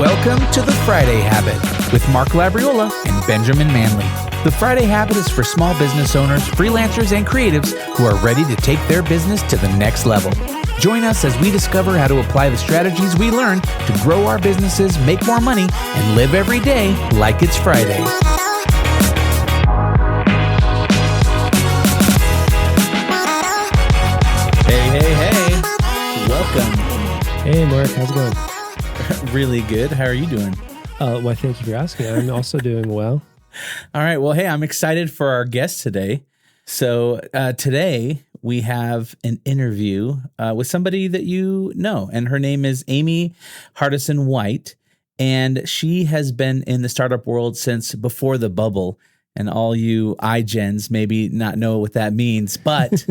Welcome to The Friday Habit with Mark Labriola and Benjamin Manley. The Friday Habit is for small business owners, freelancers, and creatives who are ready to take their business to the next level. Join us as we discover how to apply the strategies we learned to grow our businesses, make more money, and live every day like it's Friday. Hey. Welcome. Hey, Mark. How's it going? Really good. How are you doing? Well, thank you for asking. I'm also doing well. All right. Well, hey, I'm excited for our guest today. So today we have an interview with somebody that you know, and her name is Amy Hardison White, and she has been in the startup world since before the bubble. And all you iGens maybe not know what that means, but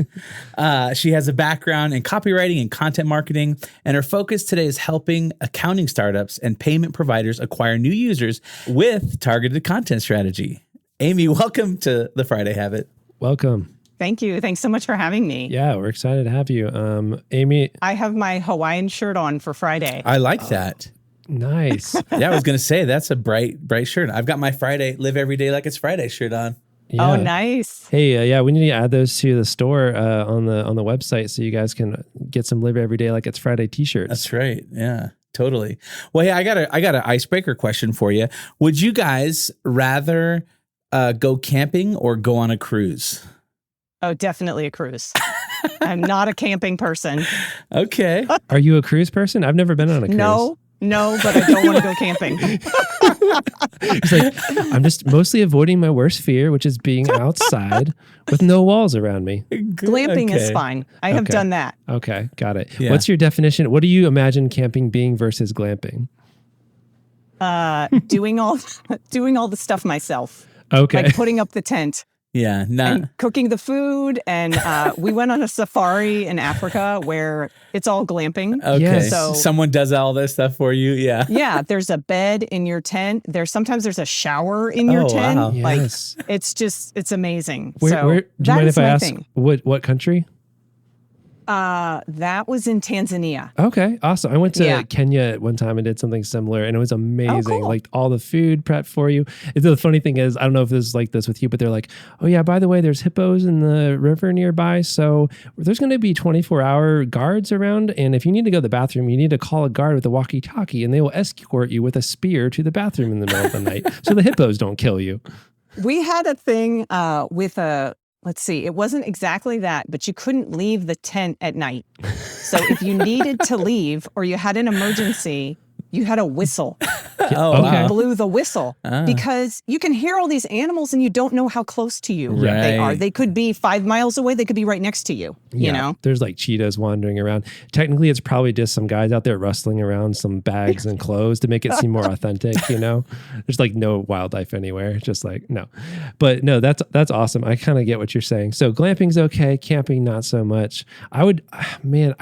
she has a background in copywriting and content marketing, and her focus today is helping accounting startups and payment providers acquire new users with targeted content strategy. Amy, welcome to The Friday Habit. Welcome. Thank you. Thanks so much for having me. Yeah, we're excited to have you. Amy. I have my Hawaiian shirt on for Friday. I like that. Nice. Yeah, I was going to say, that's a bright shirt. I've got my Friday, live every day like it's Friday shirt on. Yeah. Oh, nice. Hey, yeah, we need to add those to the store on the website so you guys can get some live every day like it's Friday t-shirts. That's right. Yeah, totally. Well, hey, I got an icebreaker question for you. Would you guys rather go camping or go on a cruise? Oh, definitely a cruise. I'm not a camping person. Okay. Are you a cruise person? I've never been on a cruise. No, but I don't want to go camping. It's like, I'm just mostly avoiding my worst fear, which is being outside with no walls around me. Glamping is fine. I have done that. Okay, got it. Yeah. What's your definition? What do you imagine camping being versus glamping? Doing all the stuff myself. Okay. Like putting up the tent. Yeah, and cooking the food. And we went on a safari in Africa where it's all glamping. Okay. Yes. So someone does all this stuff for you. Yeah. Yeah. There's a bed in your tent. Sometimes there's a shower in your tent. Wow. Yes. Like it's amazing. Do you mind if I ask what country? That was in Tanzania. Okay, awesome. I went to Kenya one time and did something similar, and it was amazing. Oh, cool. Like all the food prepped for you. The funny thing is, I don't know if this is like this with you, but they're like, oh yeah, by the way, there's hippos in the river nearby, so there's going to be 24-hour guards around, and if you need to go to the bathroom, you need to call a guard with a walkie-talkie, and they will escort you with a spear to the bathroom in the middle of the night, so the hippos don't kill you. We had a thing with let's see, it wasn't exactly that, but you couldn't leave the tent at night. So if you needed to leave or you had an emergency, you had a whistle. Okay. You blew the whistle because you can hear all these animals and you don't know how close to you they are. They could be 5 miles away. They could be right next to you, you know? There's like cheetahs wandering around. Technically, it's probably just some guys out there rustling around some bags and clothes to make it seem more authentic, you know? There's like no wildlife anywhere. Just like, no. But no, that's awesome. I kind of get what you're saying. So glamping's okay. Camping, not so much. I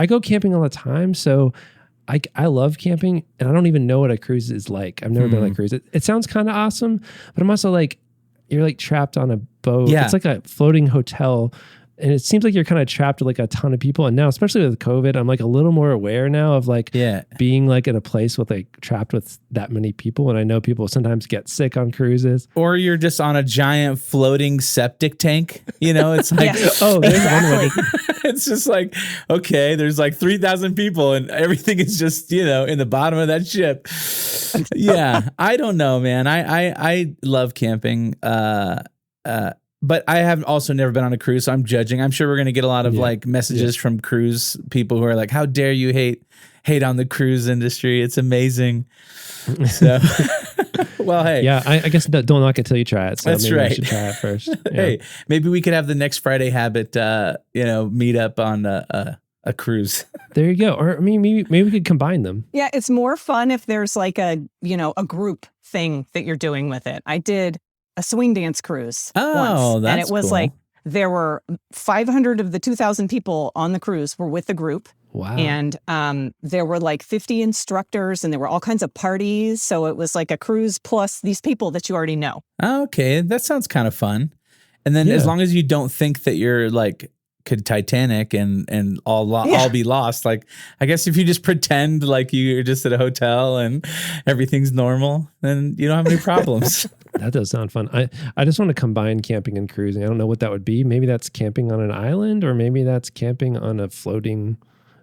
go camping all the time. So I love camping, and I don't even know what a cruise is like. I've never been on a cruise. It sounds kind of awesome, but I'm also like, you're like trapped on a boat. Yeah. It's like a floating hotel, and it seems like you're kind of trapped with like a ton of people. And now, especially with COVID, I'm like a little more aware now of like being like in a place with like trapped with that many people. And I know people sometimes get sick on cruises. Or you're just on a giant floating septic tank. You know, it's like, oh, there's one way. It's just like, okay, there's like 3,000 people and everything is just, you know, in the bottom of that ship. Yeah. I don't know, man. I love camping. But I have also never been on a cruise, so I'm judging. I'm sure we're going to get a lot of like messages from cruise people who are like, how dare you hate on the cruise industry? It's amazing. So, well, hey. Yeah, I guess don't knock it till you try it. So that's maybe right. I should try it first. Yeah. Hey, maybe we could have the next Friday Habit, meet up on a cruise. There you go. Or I mean, maybe we could combine them. Yeah, it's more fun if there's like a group thing that you're doing with it. I did a swing dance cruise once, that's and it was cool. like there were 500 of the 2,000 people on the cruise were with the group. Wow. And there were like 50 instructors and there were all kinds of parties. So it was like a cruise plus these people that you already know. Okay, that sounds kind of fun. And then as long as you don't think that you're like could Titanic and all be lost. Like, I guess if you just pretend like you're just at a hotel and everything's normal, then you don't have any problems. That does sound fun. I just want to combine camping and cruising. I don't know what that would be. Maybe that's camping on an island, or maybe that's camping on a floating.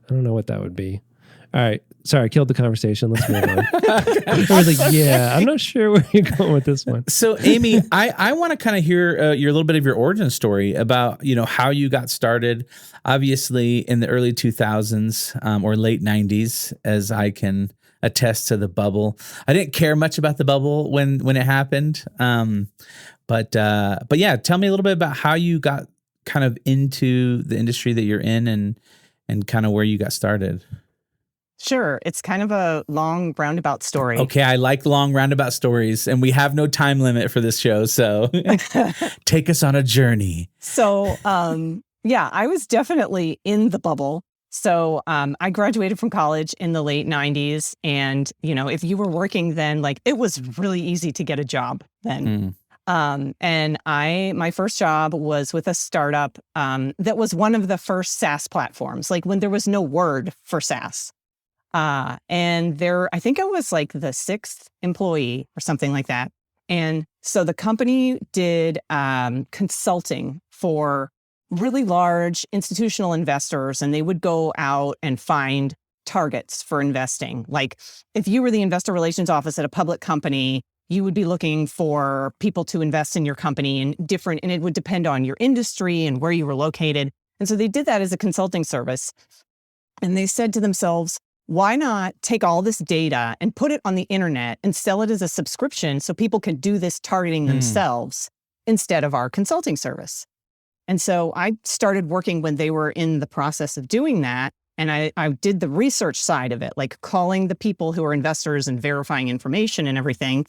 I don't know what that would be. All right. Sorry, I killed the conversation. Let's move on. I was like, yeah, I'm not sure where you're going with this one. So, Amy, I want to kind of hear your little bit of your origin story about, how you got started, obviously in the early 2000s or late 90s, as I can attest to the bubble. I didn't care much about the bubble when it happened. But yeah, tell me a little bit about how you got kind of into the industry that you're in and kind of where you got started. Sure. It's kind of a long roundabout story. Okay, I like long roundabout stories, and we have no time limit for this show, so take us on a journey. So, yeah, I was definitely in the bubble. So I graduated from college in the late 90s, and, if you were working then, like, it was really easy to get a job then. And my first job was with a startup that was one of the first SaaS platforms, like when there was no word for SaaS. And I think I was like the 6th employee or something like that. And so the company did consulting for really large institutional investors, and they would go out and find targets for investing. Like if you were the investor relations office at a public company, you would be looking for people to invest in your company and it would depend on your industry and where you were located. And so they did that as a consulting service. And they said to themselves, why not take all this data and put it on the internet and sell it as a subscription so people can do this targeting themselves instead of our consulting service? And so I started working when they were in the process of doing that. And I did the research side of it, like calling the people who are investors and verifying information and everything.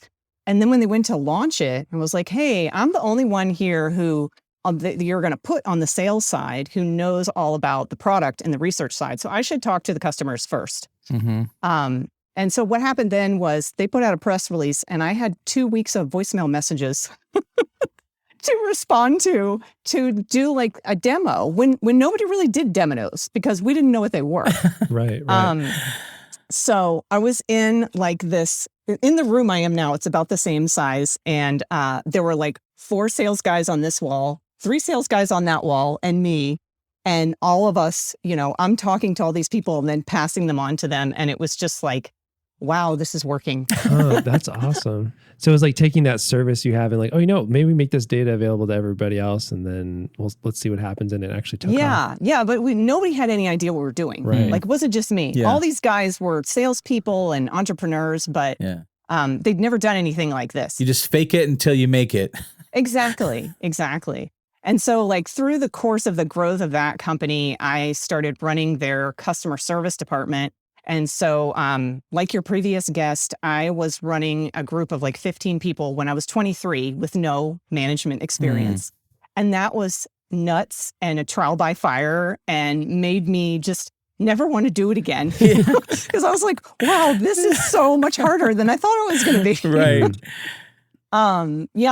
And then when they went to launch it, I was like, hey, I'm the only one here who you're going to put on the sales side who knows all about the product and the research side. So I should talk to the customers first. And so what happened then was they put out a press release, and I had 2 weeks of voicemail messages to respond to do like a demo when nobody really did demos because we didn't know what they were. Right. So I was in the room I am now, it's about the same size. And there were like 4 sales guys on this wall, 3 sales guys on that wall, and me. And all of us, I'm talking to all these people and then passing them on to them. And it was just like, wow, this is working. Oh, that's awesome. So it's like taking that service you have and like, maybe we make this data available to everybody else, and then let's see what happens. And it actually took off. Yeah. But nobody had any idea what we were doing. Right. Like, it wasn't just me. Yeah. All these guys were salespeople and entrepreneurs, but they'd never done anything like this. You just fake it until you make it. Exactly. And so like through the course of the growth of that company, I started running their customer service department. And so like your previous guest, I was running a group of like 15 people when I was 23 with no management experience. And that was nuts and a trial by fire and made me just never want to do it again. Because I was like, wow, this is so much harder than I thought it was going to be. Right.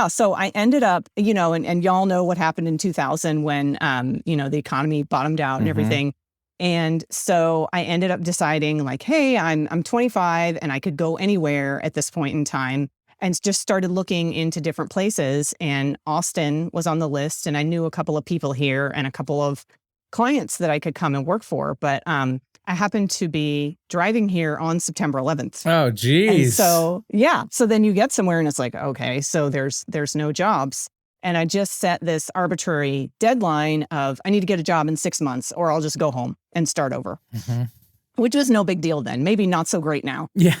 So I ended up, and y'all know what happened in 2000 when, the economy bottomed out and everything. And so I ended up deciding like, hey, I'm 25 and I could go anywhere at this point in time, and just started looking into different places. And Austin was on the list, and I knew a couple of people here and a couple of clients that I could come and work for. But, I happened to be driving here on September 11th. Oh, geez. And so, so then you get somewhere and it's like, okay, so there's no jobs. And I just set this arbitrary deadline of I need to get a job in 6 months or I'll just go home and start over, which was no big deal then. Maybe not so great now. Yeah.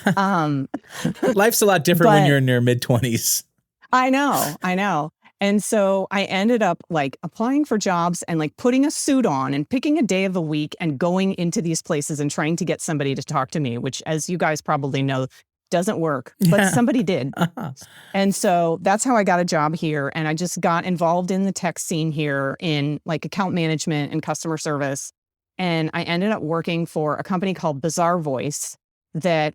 Life's a lot different when you're in your mid-20s. I know. And so I ended up like applying for jobs and like putting a suit on and picking a day of the week and going into these places and trying to get somebody to talk to me, which, as you guys probably know, doesn't work, but somebody did. And so that's how I got a job here. And I just got involved in the tech scene here in like account management and customer service. And I ended up working for a company called Bizarre Voice that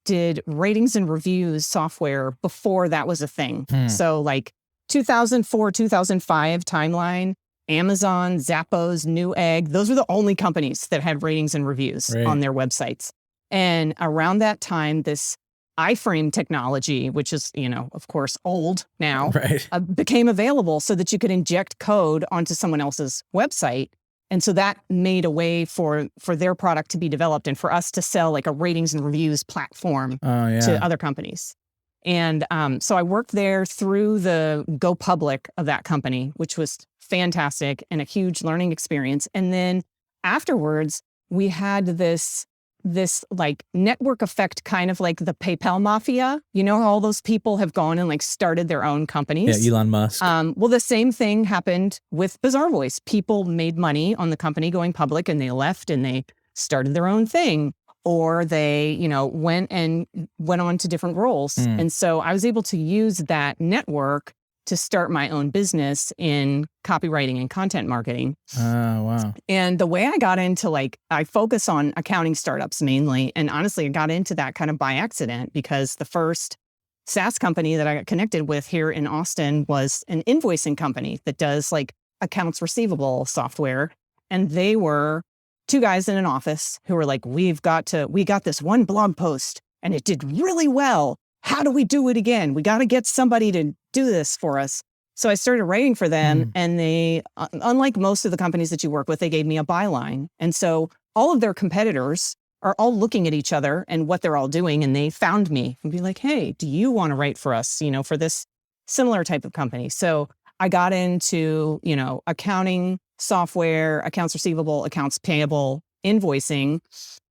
did ratings and reviews software before that was a thing. So like 2004, 2005 timeline, Amazon, Zappos, Newegg. Those were the only companies that had ratings and reviews on their websites. And around that time, this iframe technology, which is, of course, old now, became available so that you could inject code onto someone else's website. And so that made a way for their product to be developed and for us to sell like a ratings and reviews platform to other companies. And so I worked there through the go public of that company, which was fantastic and a huge learning experience. And then afterwards, we had this like network effect, kind of like the PayPal mafia. All those people have gone and like started their own companies. Yeah, Elon Musk. Well, the same thing happened with Bizarre Voice. People made money on the company going public and they left and they started their own thing. Or they, went on to different roles. And so I was able to use that network to start my own business in copywriting and content marketing. Oh, wow. And the way I got into I focus on accounting startups mainly. And honestly, I got into that kind of by accident because the first SaaS company that I got connected with here in Austin was an invoicing company that does like accounts receivable software. And they were 2 guys in an office who were like, we got this one blog post and it did really well. How do we do it again? We got to get somebody to do this for us. So I started writing for them and they, unlike most of the companies that you work with, they gave me a byline. And so all of their competitors are all looking at each other and what they're all doing. And they found me and be like, hey, do you want to write for us, for this similar type of company? So I got into, accounting software, accounts receivable, accounts payable, invoicing.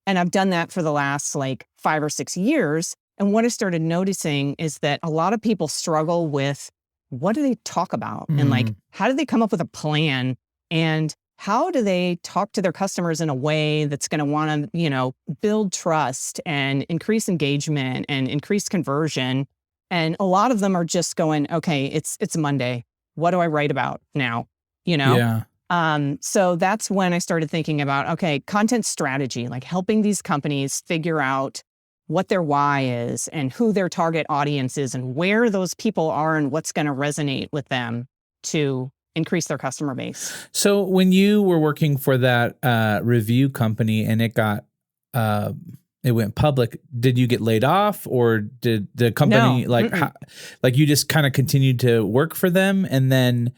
And I've done that for the last 5 or 6 years. And what I started noticing is that a lot of people struggle with what do they talk about? And how do they come up with a plan? And how do they talk to their customers in a way that's going to want to, build trust and increase engagement and increase conversion? And a lot of them are just going, okay, it's Monday. What do I write about now? Yeah. So that's when I started thinking about, okay, content strategy, like helping these companies figure out what their why is and who their target audience is and where those people are and what's going to resonate with them to increase their customer base. So when you were working for that review company and it went public, did you get laid off or did the company No. You just kind of continued to work for them? And then,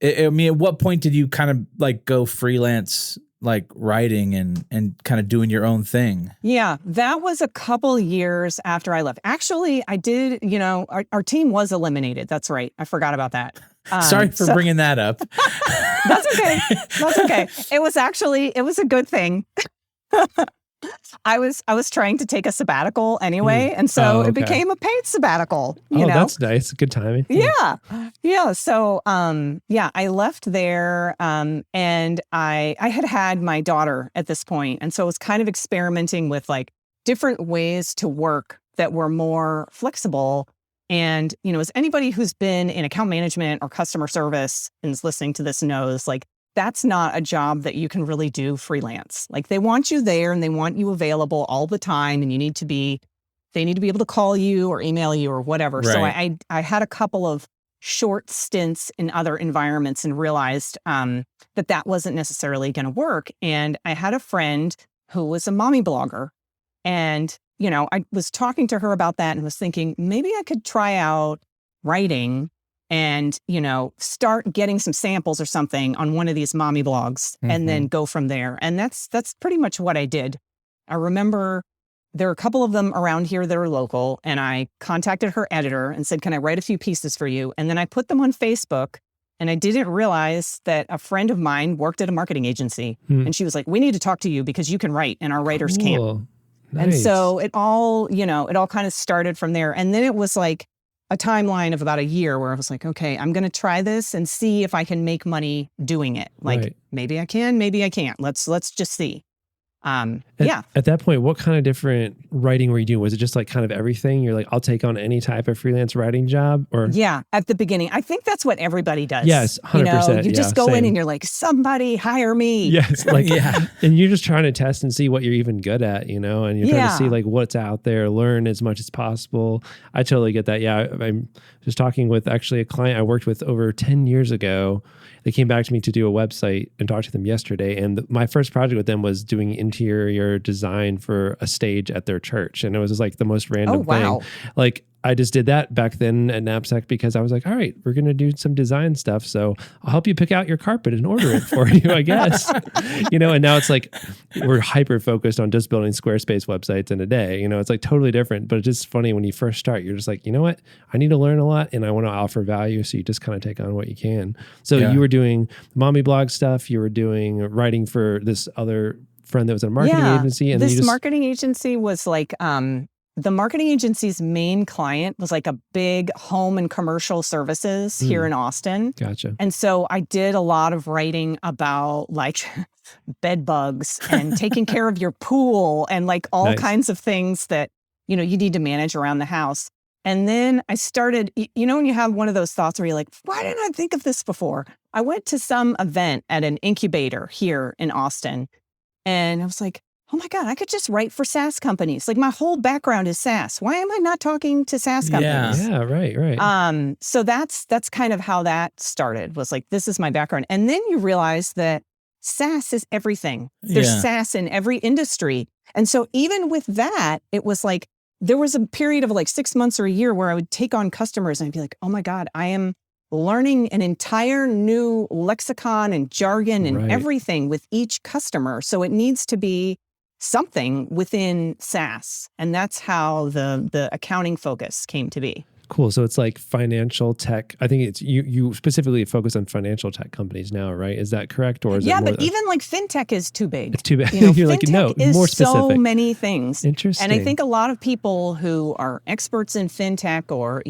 at what point did you kind of go freelance, writing and kind of doing your own thing? Yeah, that was a couple years after I left. Actually, I did, our team was eliminated. That's right. I forgot about that. Sorry for bringing that up. That's okay. That's okay. It was a good thing. I was trying to take a sabbatical anyway, and so it became a paid sabbatical. You know? That's nice. Good timing. Yeah. So, I left there, and I had my daughter at this point, and so I was kind of experimenting with different ways to work that were more flexible. And as anybody who's been in account management or customer service and is listening to this knows, that's not a job that you can really do freelance. They want you there and they want you available all the time, and they need to be able to call you or email you or whatever. Right. So I had a couple of short stints in other environments and realized that wasn't necessarily going to work. And I had a friend who was a mommy blogger, and I was talking to her about that and was thinking maybe I could try out writing and, start getting some samples or something on one of these mommy blogs and then go from there. And that's pretty much what I did. I remember there are a couple of them around here that are local, and I contacted her editor and said, can I write a few pieces for you? And then I put them on Facebook, and I didn't realize that a friend of mine worked at a marketing agency. And she was like, we need to talk to you because you can write and our writers can't. Nice. And so it all kind of started from there. And then it was a timeline of about a year where I was like, okay, I'm going to try this and see if I can make money doing it. Maybe I can, maybe I can't. Let's just see. At that point, what kind of different writing were you doing? Was it just kind of everything? You're like, I'll take on any type of freelance writing job? Or yeah, at the beginning, I think that's what everybody does. Yes, 100%. You just go in and you're like, somebody hire me. Yes, and you're just trying to test and see what you're even good at, and you're trying to see what's out there, learn as much as possible. I totally get that. Yeah, I'm just talking with actually a client I worked with over 10 years ago. they came back to me to do a website and talked to them yesterday. And my first project with them was doing interior design for a stage at their church. And it was just like the most random thing. Like, I just did that back then at Knapsack because I was like, all right, we're going to do some design stuff. So I'll help you pick out your carpet and order it for you, I guess. And now it's like we're hyper focused on just building Squarespace websites in a day. It's like totally different, but it's just funny when you first start, you're just like, you know what? I need to learn a lot and I want to offer value. So you just kind of take on what you can. So you were doing mommy blog stuff. You were doing writing for this other friend that was a marketing agency. And this marketing agency was like, the marketing agency's main client was like a big home and commercial services here in Austin. Gotcha. And so I did a lot of writing about like bed bugs and taking care of your pool and like all kinds of things that, you need to manage around the house. And then I started, when you have one of those thoughts where you're like, why didn't I think of this before? I went to some event at an incubator here in Austin and I was like, oh my God, I could just write for SaaS companies. Like my whole background is SaaS. Why am I not talking to SaaS companies? Yeah, right. So that's kind of how that started, was like, this is my background. And then you realize that SaaS is everything. There's SaaS in every industry. And so even with that, it was like, there was a period of like 6 months or a year where I would take on customers and I'd be like, oh my God, I am learning an entire new lexicon and jargon and everything with each customer. So it needs to be something within SaaS. And that's how the accounting focus came to be. Cool. So it's like financial tech. I think it's you specifically focus on financial tech companies now, right? Is that correct? Or is it more but even like fintech is too big. It's too big. You're like, no, more specific. So many things. Interesting. And I think a lot of people who are experts in fintech or,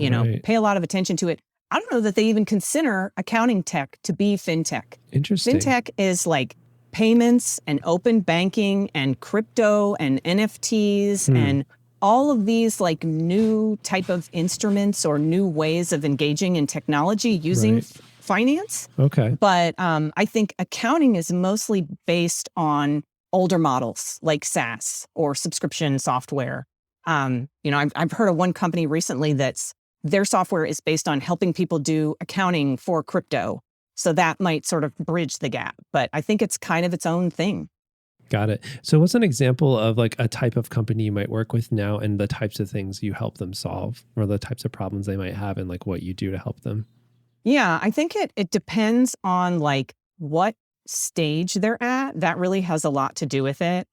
pay a lot of attention to it, I don't know that they even consider accounting tech to be fintech. Interesting. Fintech is like payments and open banking and crypto and NFTs and all of these like new type of instruments or new ways of engaging in technology using finance. Okay. But I think accounting is mostly based on older models like SaaS or subscription software. I've heard of one company recently that's their software is based on helping people do accounting for crypto. So that might sort of bridge the gap, but I think it's kind of its own thing. Got it. So what's an example of like a type of company you might work with now and the types of things you help them solve, or the types of problems they might have and like what you do to help them? Yeah, I think it depends on like what stage they're at. That really has a lot to do with it.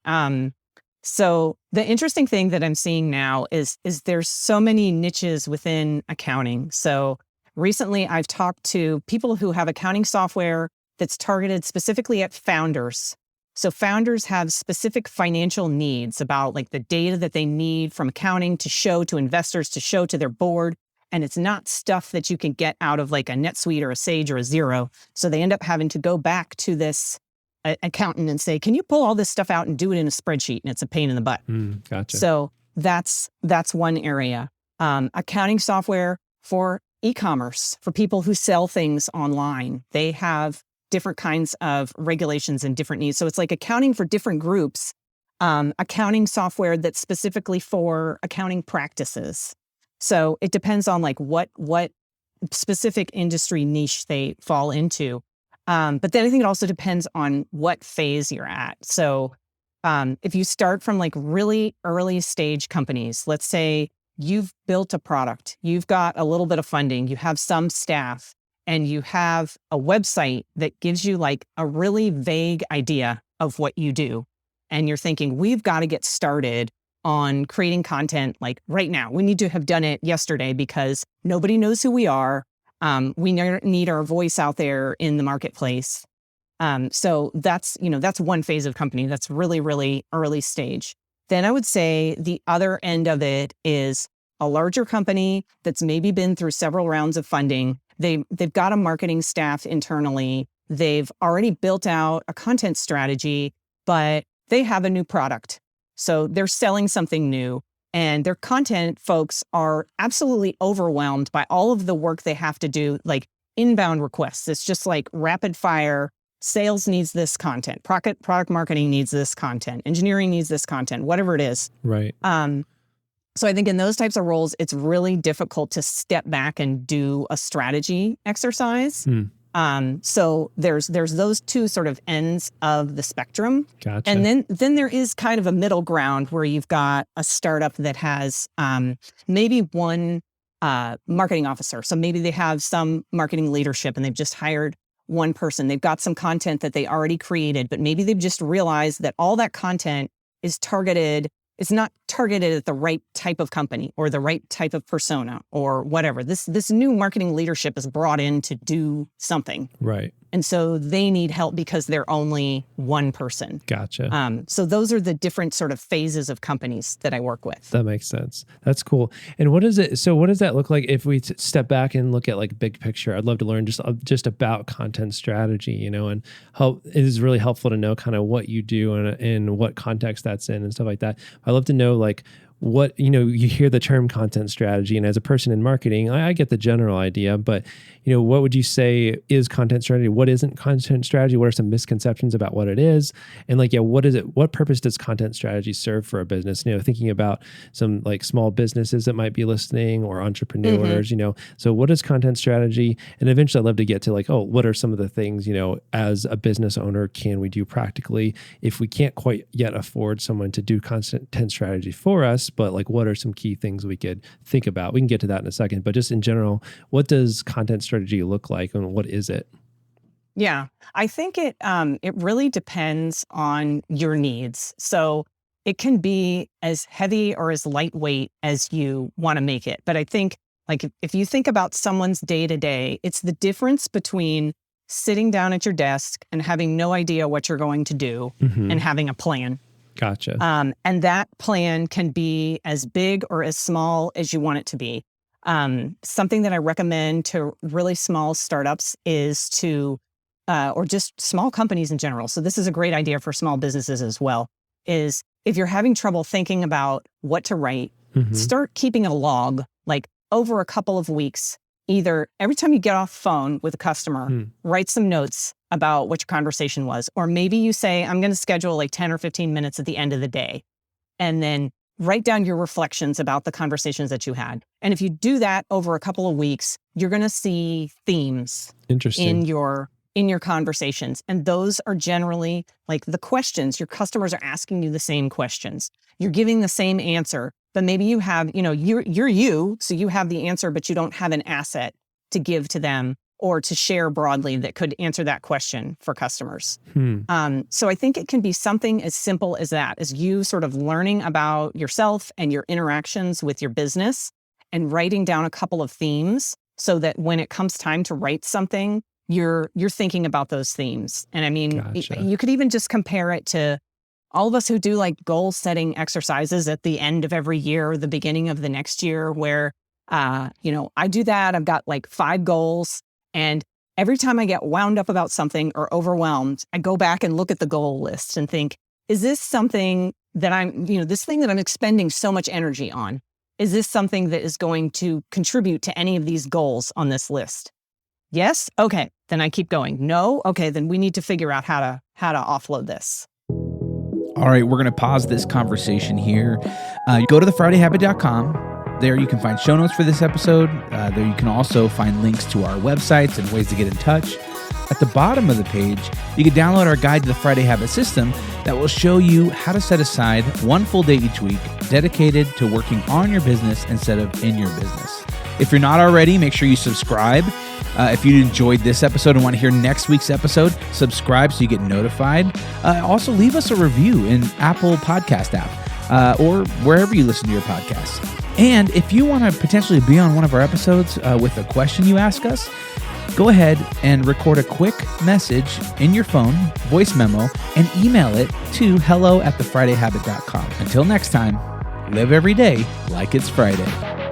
So the interesting thing that I'm seeing now is there's so many niches within accounting. So recently I've talked to people who have accounting software that's targeted specifically at founders. So founders have specific financial needs about like the data that they need from accounting to show to investors, to show to their board. And it's not stuff that you can get out of like a NetSuite or a Sage or a Xero. So they end up having to go back to this accountant and say, can you pull all this stuff out and do it in a spreadsheet? And it's a pain in the butt. Gotcha. So that's one area. Accounting software for e-commerce, for people who sell things online. They have different kinds of regulations and different needs. So it's like accounting for different groups, accounting software that's specifically for accounting practices. So it depends on like what specific industry niche they fall into. But then I think it also depends on what phase you're at. So if you start from like really early stage companies, let's say you've built a product, you've got a little bit of funding, you have some staff, and you have a website that gives you like a really vague idea of what you do. And you're thinking, we've got to get started on creating content like right now. We need to have done it yesterday because nobody knows who we are. We need our voice out there in the marketplace. So that's one phase of company that's really, really early stage. Then I would say the other end of it is a larger company that's maybe been through several rounds of funding. They've got a marketing staff internally. They've already built out a content strategy, but they have a new product. So they're selling something new, and their content folks are absolutely overwhelmed by all of the work they have to do, like inbound requests. It's just like rapid fire. Sales needs this content. Product marketing needs this content. Engineering needs this content, whatever it is. Right. So I think in those types of roles, it's really difficult to step back and do a strategy exercise. So there's those two sort of ends of the spectrum. Gotcha. And then there is kind of a middle ground where you've got a startup that has maybe one marketing officer. So maybe they have some marketing leadership and they've just hired one person. They've got some content that they already created, but maybe they've just realized that all that content is targeted. It's not targeted at the right type of company or the right type of persona or whatever. This new marketing leadership is brought in to do something. Right. And so they need help because they're only one person. Gotcha. So those are the different sort of phases of companies that I work with. That makes sense. That's cool. And what does that look like if we step back and look at like big picture? I'd love to learn just about content strategy, and how it is really helpful to know kind of what you do and what context that's in and stuff like that. I'd love to know like what, you hear the term content strategy, and as a person in marketing, I get the general idea, but what would you say is content strategy? What isn't content strategy? What are some misconceptions about what it is? And like, what is it? What purpose does content strategy serve for a business? Thinking about some like small businesses that might be listening or entrepreneurs, so what is content strategy? And eventually I'd love to get to like, what are some of the things, as a business owner, can we do practically if we can't quite yet afford someone to do content strategy for us? But like, what are some key things we could think about? We can get to that in a second, but just in general, what does content strategy look like and what is it? Yeah, I think it really depends on your needs. So it can be as heavy or as lightweight as you want to make it. But I think like if you think about someone's day to day, it's the difference between sitting down at your desk and having no idea what you're going to do and having a plan. Gotcha. And that plan can be as big or as small as you want it to be. Something that I recommend to really small startups is to, or just small companies in general. So this is a great idea for small businesses as well, is if you're having trouble thinking about what to write, start keeping a log like over a couple of weeks. Either every time you get off the phone with a customer, write some notes about what your conversation was. Or maybe you say, I'm going to schedule like 10 or 15 minutes at the end of the day. And then write down your reflections about the conversations that you had. And if you do that over a couple of weeks, you're going to see themes in your conversations. And those are generally like the questions. Your customers are asking you the same questions. You're giving the same answer, but maybe you have, you're you, so you have the answer, but you don't have an asset to give to them or to share broadly that could answer that question for customers. So I think it can be something as simple as that, as you sort of learning about yourself and your interactions with your business and writing down a couple of themes so that when it comes time to write something, you're thinking about those themes. And I mean, Gotcha. You could even just compare it to all of us who do like goal setting exercises at the end of every year or the beginning of the next year where, I do that. I've got like 5 goals. And every time I get wound up about something or overwhelmed, I go back and look at the goal list and think, is this something that this thing that I'm expending so much energy on, is this something that is going to contribute to any of these goals on this list? Yes? Okay. Then I keep going. No? Okay. Then we need to figure out how to offload this. All right. We're going to pause this conversation here. Go to thefridayhabit.com. There you can find show notes for this episode. There you can also find links to our websites and ways to get in touch. At the bottom of the page, you can download our guide to the Friday Habit System that will show you how to set aside one full day each week dedicated to working on your business instead of in your business. If you're not already, make sure you subscribe. If you enjoyed this episode and want to hear next week's episode, subscribe so you get notified. Also, leave us a review in Apple Podcast app or wherever you listen to your podcasts. And if you want to potentially be on one of our episodes with a question you ask us, go ahead and record a quick message in your phone, voice memo, and email it to hello@thefridayhabit.com. Until next time, live every day like it's Friday.